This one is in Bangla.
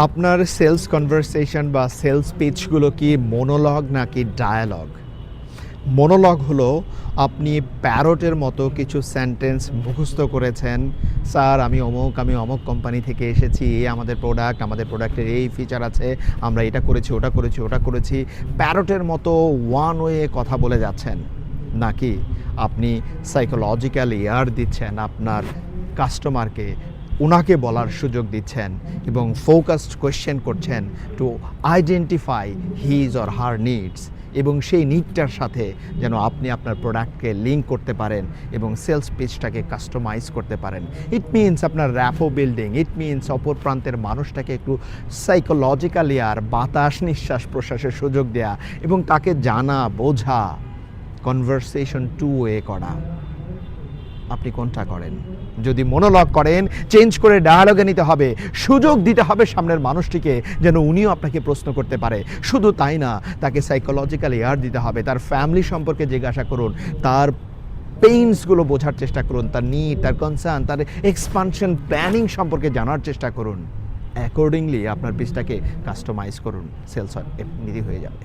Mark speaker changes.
Speaker 1: আপনার সেলস কনভারসেশন বা সেলস পিচগুলো কি মনোলগ নাকি ডায়ালগ? মনোলগ হলো আপনি প্যারটের মতো কিছু সেন্টেন্স মুখস্থ করেছেন। স্যার আমি অমুক কোম্পানি থেকে এসেছি, এই আমাদের প্রোডাক্টের এই ফিচার আছে, আমরা এটা করেছি, ওটা করেছি। প্যারটের মতো ওয়ান ওয়ে কথা বলে যাচ্ছেন। নাকি আপনি সাইকোলজিক্যাল এয়ার দিচ্ছেন আপনার কাস্টমারকে, উনাকে বলার সুযোগ দিচ্ছেন এবং ফোকাসড কোয়েশ্চেন করছেন to identify his or her needs, এবং সেই নিডটার সাথে যেন আপনি আপনার প্রোডাক্টকে লিঙ্ক করতে পারেন এবং সেলস পিচটাকে কাস্টমাইজ করতে পারেন। ইট মিনস আপনার র্যাপো বিল্ডিং, ইট মিনস অপর প্রান্তের মানুষটাকে একটু সাইকোলজিক্যালি আর বাতাস নিঃশ্বাস প্রশ্বাসের সুযোগ দেয়া এবং তাকে জানা বোঝা, কনভারসেশন টু ওয়ে করা। আপনি কোনটা করেন? যদি মনোলগ করেন, চেঞ্জ করে ডায়ালগে নিতে হবে, সুযোগ দিতে হবে সামনের মানুষটিকে যেন উনিও আপনাকে প্রশ্ন করতে পারে। শুধু তাই না, তাকে সাইকোলজিক্যাল এয়ার দিতে হবে, তার ফ্যামিলি সম্পর্কে জিজ্ঞাসা করুন, তার পেইনসগুলো বোঝার চেষ্টা করুন, তার নিড, তার কনসার্ন, তার এক্সপানশন প্ল্যানিং সম্পর্কে জানার চেষ্টা করুন। অ্যাকর্ডিংলি আপনার পিচটাকে কাস্টমাইজ করুন, সেলস এমনিতেই হয়ে যাবে।